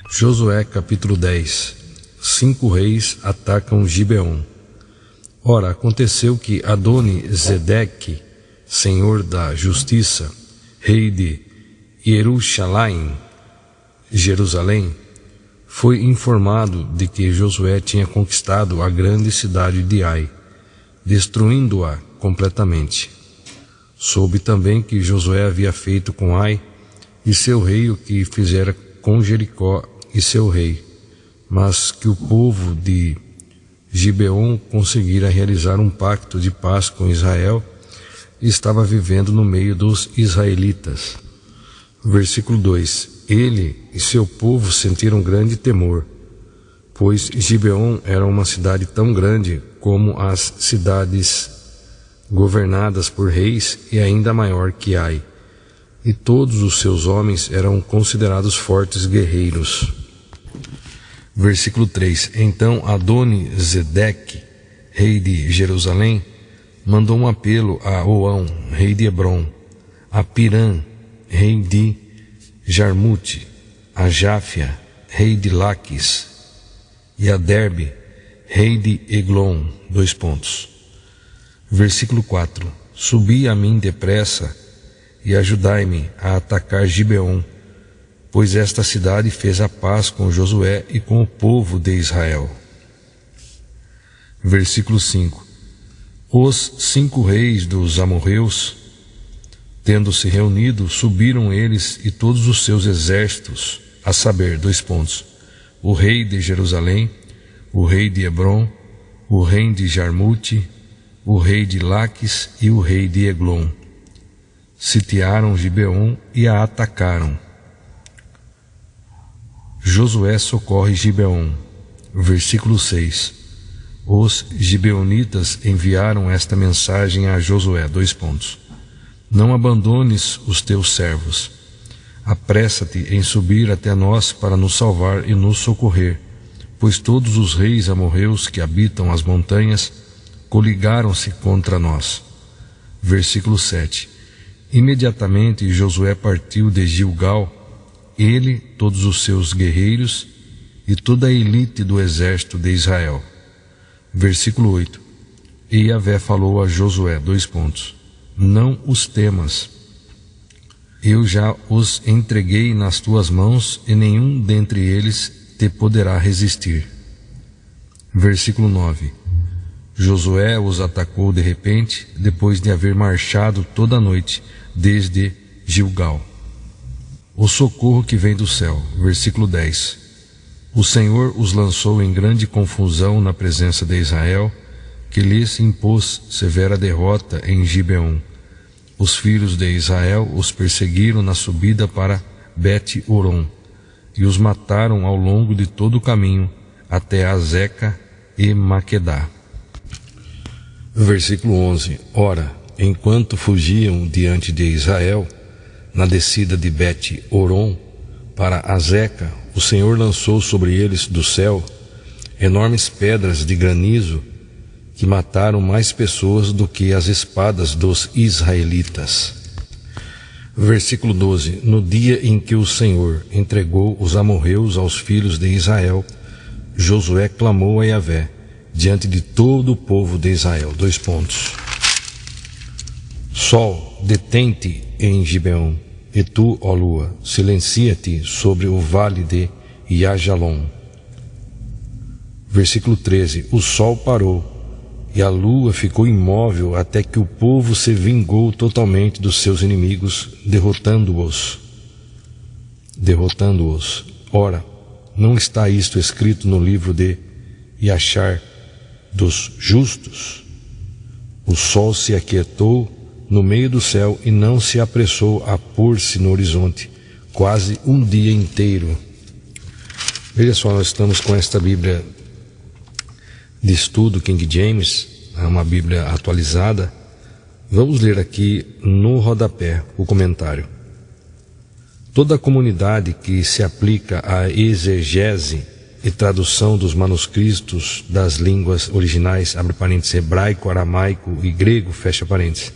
Josué capítulo 10. 5 reis atacam Gibeon. Ora, aconteceu que Adoni-Zedeque, senhor da justiça, rei de Jerusalém, foi informado de que Josué tinha conquistado a grande cidade de Ai, destruindo-a completamente. Soube também que Josué havia feito com Ai e seu rei o que fizera com Jericó e seu rei, mas que o povo de Gibeon conseguira realizar um pacto de paz com Israel e estava vivendo no meio dos israelitas. Versículo 2. Ele e seu povo sentiram grande temor, pois Gibeon era uma cidade tão grande como as cidades governadas por reis e ainda maior que Ai, e todos os seus homens eram considerados fortes guerreiros. Versículo 3. Então Adoni-Zedeque, rei de Jerusalém, mandou um apelo a Oão, rei de Hebron, a Pirã, rei de Jarmute, a Jáfia, rei de Laquis, e a Derbe, rei de Eglon. Versículo 4. Subi a mim depressa e ajudai-me a atacar Gibeon, pois esta cidade fez a paz com Josué e com o povo de Israel. Versículo 5. Os 5 reis dos amorreus, tendo se reunido, subiram eles e todos os seus exércitos, a saber, o rei de Jerusalém, o rei de Hebron, o rei de Jarmute, o rei de Laquis e o rei de Eglon. Sitiaram Gibeon e a atacaram. Josué socorre Gibeon. Versículo 6. Os gibeonitas enviaram esta mensagem a Josué, Não abandones os teus servos. Apressa-te em subir até nós para nos salvar e nos socorrer, pois todos os reis amorreus que habitam as montanhas coligaram-se contra nós. Versículo 7. Imediatamente Josué partiu de Gilgal, ele, todos os seus guerreiros e toda a elite do exército de Israel. Versículo 8. E Yahvé falou a Josué, Não os temas. Eu já os entreguei nas tuas mãos e nenhum dentre eles te poderá resistir. Versículo 9. Josué os atacou de repente, depois de haver marchado toda a noite desde Gilgal. O socorro que vem do céu. Versículo 10. O Senhor os lançou em grande confusão na presença de Israel, que lhes impôs severa derrota em Gibeon. Os filhos de Israel os perseguiram na subida para Bet-Horon e os mataram ao longo de todo o caminho até Azeca e Maquedá. Versículo 11. Ora, enquanto fugiam diante de Israel, na descida de Bet-Horon para Azeca, o Senhor lançou sobre eles do céu enormes pedras de granizo que mataram mais pessoas do que as espadas dos israelitas. Versículo 12. No dia em que o Senhor entregou os amorreus aos filhos de Israel, Josué clamou a Yahvé diante de todo o povo de Israel. Sol, detém-te em Gibeon, e tu, ó lua, silencia-te sobre o vale de Iajalon. Versículo 13. O sol parou e a lua ficou imóvel até que o povo se vingou totalmente dos seus inimigos, derrotando-os. Ora, não está isto escrito no livro de Iachar dos justos? O sol se aquietou no meio do céu e não se apressou a pôr-se no horizonte, quase um dia inteiro. Veja só, nós estamos com esta Bíblia de estudo King James, uma Bíblia atualizada. Vamos ler aqui no rodapé o comentário. Toda a comunidade que se aplica à exegese e tradução dos manuscritos das línguas originais, abre parênteses, hebraico, aramaico e grego, fecha parênteses,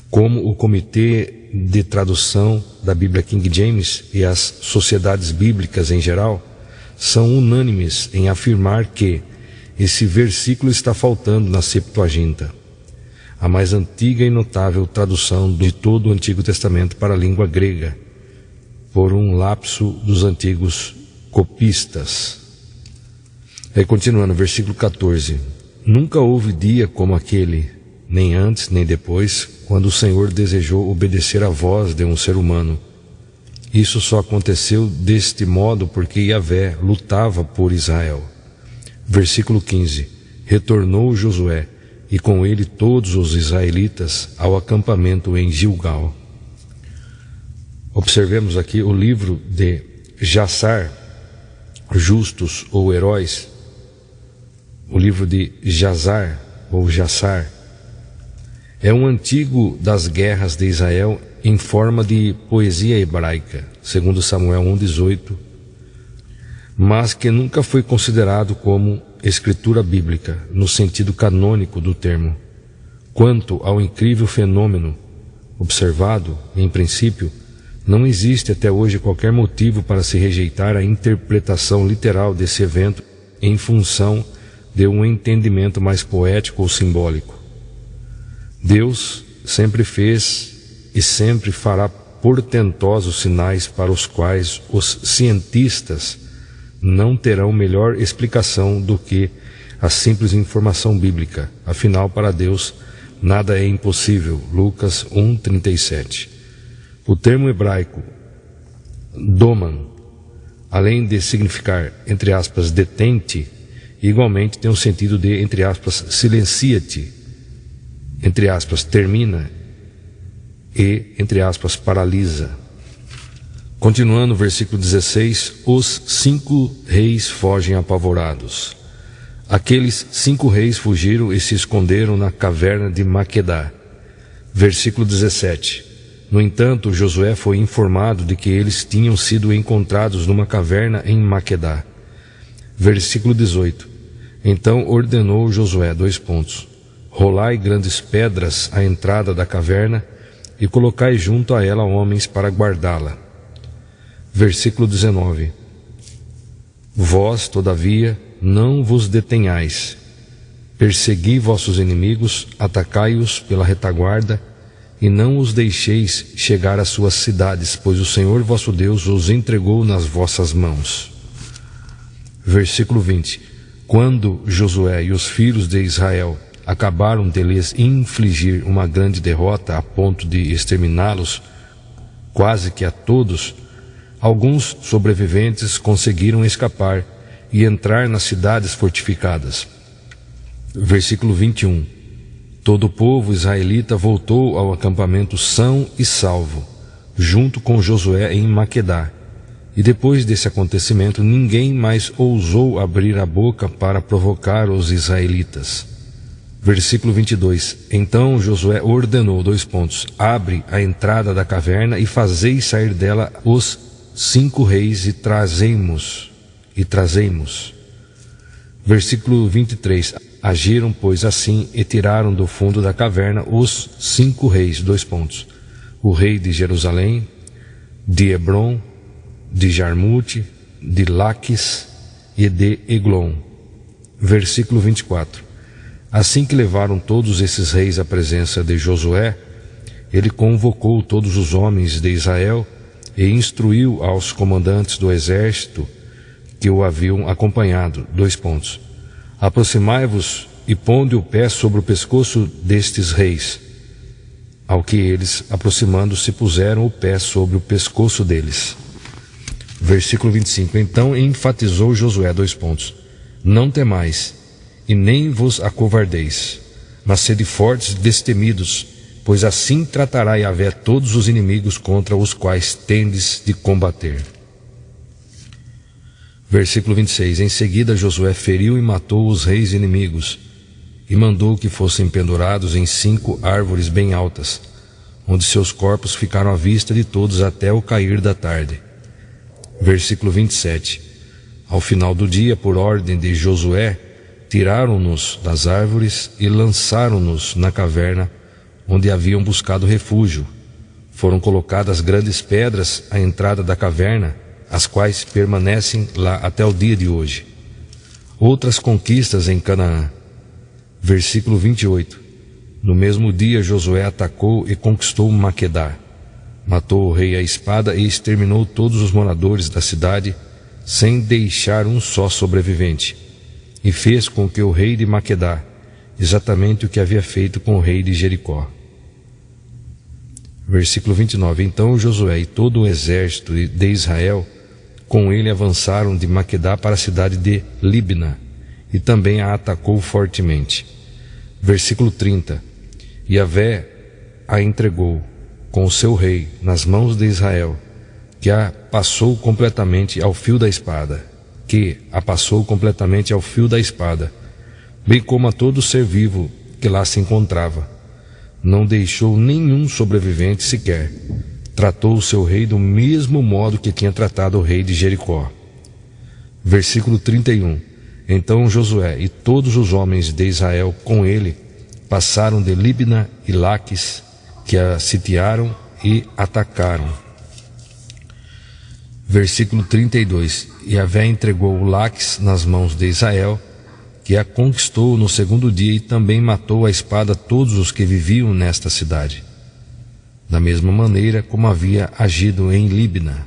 como o Comitê de tradução da Bíblia King James e as sociedades bíblicas em geral são unânimes em afirmar que esse versículo está faltando na Septuaginta, a mais antiga e notável tradução de todo o Antigo Testamento para a língua grega, por um lapso dos antigos copistas. Aí continuando, versículo 14. Nunca houve dia como aquele, nem antes nem depois, quando o Senhor desejou obedecer à voz de um ser humano. Isso só aconteceu deste modo porque Yahvé lutava por Israel. Versículo 15. Retornou Josué, e com ele todos os israelitas, ao acampamento em Gilgal. Observemos aqui o livro de Jassar, Justos ou Heróis, o livro de Jazar ou Jassar. É um antigo das guerras de Israel em forma de poesia hebraica, segundo Samuel 1,18, mas que nunca foi considerado como escritura bíblica, no sentido canônico do termo. Quanto ao incrível fenômeno observado, em princípio, não existe até hoje qualquer motivo para se rejeitar a interpretação literal desse evento em função de um entendimento mais poético ou simbólico. Deus sempre fez e sempre fará portentosos sinais para os quais os cientistas não terão melhor explicação do que a simples informação bíblica. Afinal, para Deus, nada é impossível. Lucas 1:37. O termo hebraico doman, além de significar, entre aspas, detente, igualmente tem o sentido de, entre aspas, silencia-te, entre aspas, termina e, entre aspas, paralisa. Continuando, versículo 16, os 5 reis fogem apavorados. Aqueles 5 reis fugiram e se esconderam na caverna de Maquedá. Versículo 17. No entanto, Josué foi informado de que eles tinham sido encontrados numa caverna em Maquedá. Versículo 18. Então ordenou Josué, rolai grandes pedras à entrada da caverna e colocai junto a ela homens para guardá-la. Versículo 19. Vós, todavia, não vos detenhais. Persegui vossos inimigos, atacai-os pela retaguarda, e não os deixeis chegar às suas cidades, pois o Senhor vosso Deus os entregou nas vossas mãos. Versículo 20. Quando Josué e os filhos de Israel acabaram de lhes infligir uma grande derrota a ponto de exterminá-los quase que a todos, alguns sobreviventes conseguiram escapar e entrar nas cidades fortificadas. Versículo 21. Todo o povo israelita voltou ao acampamento são e salvo, junto com Josué em Maquedá. E depois desse acontecimento, ninguém mais ousou abrir a boca para provocar os israelitas. Versículo 22. Então Josué ordenou, abre a entrada da caverna e fazei sair dela os 5 reis e trazei-mos. Versículo 23. Agiram, pois, assim e tiraram do fundo da caverna os 5 reis, o rei de Jerusalém, de Hebron, de Jarmute, de Laquis e de Eglon. Versículo 24. Assim que levaram todos esses reis à presença de Josué, ele convocou todos os homens de Israel e instruiu aos comandantes do exército que o haviam acompanhado, aproximai-vos e ponde o pé sobre o pescoço destes reis. Ao que eles, aproximando-se, puseram o pé sobre o pescoço deles. Versículo 25. Então enfatizou Josué, não temais, e nem vos acovardeis, mas sede fortes e destemidos, pois assim tratará Yahvé todos os inimigos contra os quais tendes de combater. Versículo 26. Em seguida Josué feriu e matou os reis inimigos, e mandou que fossem pendurados em 5 árvores bem altas, onde seus corpos ficaram à vista de todos até o cair da tarde. Versículo 27. Ao final do dia, por ordem de Josué, tiraram-nos das árvores e lançaram-nos na caverna, onde haviam buscado refúgio, Foram colocadas grandes pedras à entrada da caverna, as quais permanecem lá até o dia de hoje. Outras conquistas em Canaã. Versículo 28. No mesmo dia Josué atacou e conquistou Maquedá. Matou o rei à espada e exterminou todos os moradores da cidade, sem deixar um só sobrevivente. E fez com que o rei de Maquedá, exatamente o que havia feito com o rei de Jericó. Versículo 29. Então Josué e todo o exército de Israel com ele avançaram de Maquedá para a cidade de Libna, e também a atacou fortemente. Versículo 30. Yahvé a entregou com o seu rei nas mãos de Israel, que a passou completamente ao fio da espada, bem como a todo ser vivo que lá se encontrava. Não deixou nenhum sobrevivente sequer. Tratou o seu rei do mesmo modo que tinha tratado o rei de Jericó. Versículo 31. Então Josué e todos os homens de Israel com ele passaram de Libna e Laques, que a sitiaram e atacaram. Versículo 32. Yahvé entregou Laques nas mãos de Israel, que a conquistou no segundo dia, e também matou à espada todos os que viviam nesta cidade, da mesma maneira como havia agido em Libna.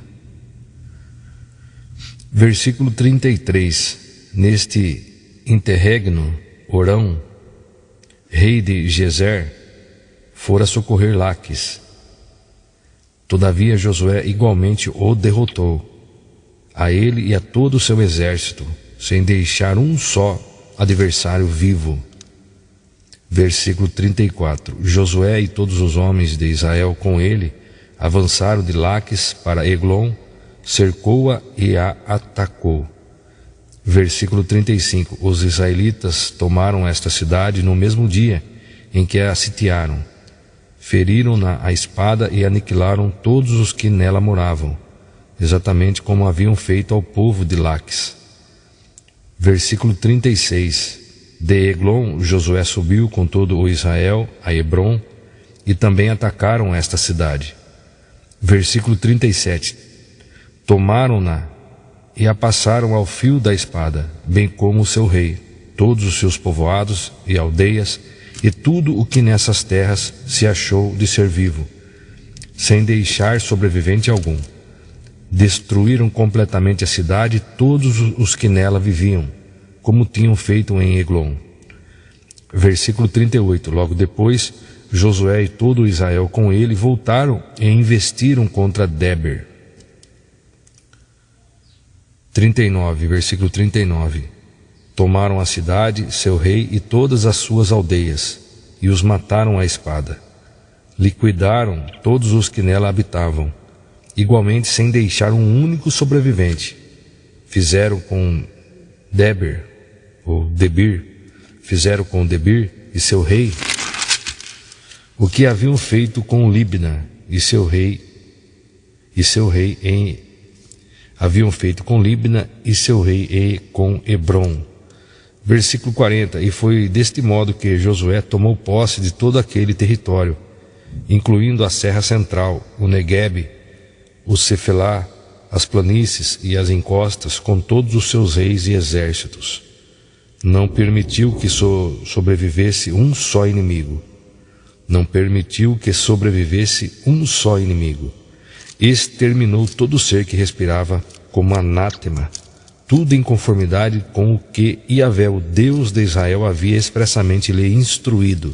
Versículo 33. Neste interregno, Orão, rei de Gezer, fora socorrer Laques. Todavia Josué igualmente o derrotou, a ele e a todo o seu exército, sem deixar um só adversário vivo. Versículo 34. Josué e todos os homens de Israel com ele avançaram de Laques para Eglon, cercou-a e a atacou. Versículo 35. Os israelitas tomaram esta cidade no mesmo dia em que a sitiaram. Feriram-na à espada e aniquilaram todos os que nela moravam, exatamente como haviam feito ao povo de Laques. Versículo 36. De Eglon, Josué subiu com todo o Israel a Hebrom, e também atacaram esta cidade. Versículo 37. Tomaram-na e a passaram ao fio da espada, bem como o seu rei, todos os seus povoados e aldeias, e tudo o que nessas terras se achou de ser vivo, sem deixar sobrevivente algum. Destruíram completamente a cidade e todos os que nela viviam, como tinham feito em Eglon. Versículo 38. Logo depois, Josué e todo Israel com ele voltaram e investiram contra Déber. 39, versículo 39. Tomaram a cidade, seu rei e todas as suas aldeias, e os mataram à espada. Liquidaram todos os que nela habitavam, igualmente sem deixar um único sobrevivente. Fizeram com Debir e seu rei o que haviam feito com Libna e seu rei e com Hebrom. Versículo 40. E foi deste modo que Josué tomou posse de todo aquele território, incluindo a Serra Central, o Neguebe, o Cefelá, as planícies e as encostas, com todos os seus reis e exércitos. Não permitiu que sobrevivesse um só inimigo. Exterminou todo ser que respirava como anátema, tudo em conformidade com o que Yahvé, o Deus de Israel, havia expressamente lhe instruído.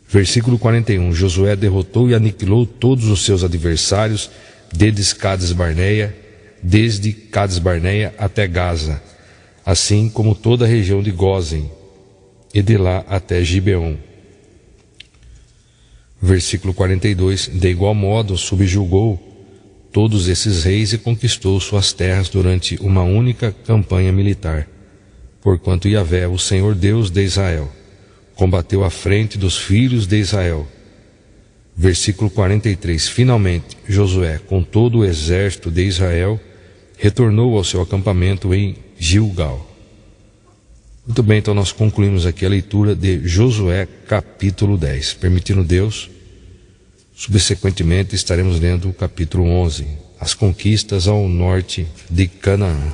Versículo 41. Josué derrotou e aniquilou todos os seus adversários, desde Cades Barneia até Gaza, assim como toda a região de Gósen, e de lá até Gibeon. Versículo 42. De igual modo subjugou todos esses reis e conquistou suas terras durante uma única campanha militar, porquanto Yahvé, o Senhor Deus de Israel, combateu à frente dos filhos de Israel. Versículo 43. Finalmente, Josué, com todo o exército de Israel, retornou ao seu acampamento em Gilgal. Muito bem, então nós concluímos aqui a leitura de Josué capítulo 10. Permitindo Deus, Subsequentemente estaremos lendo o capítulo 11, as conquistas ao norte de Canaã.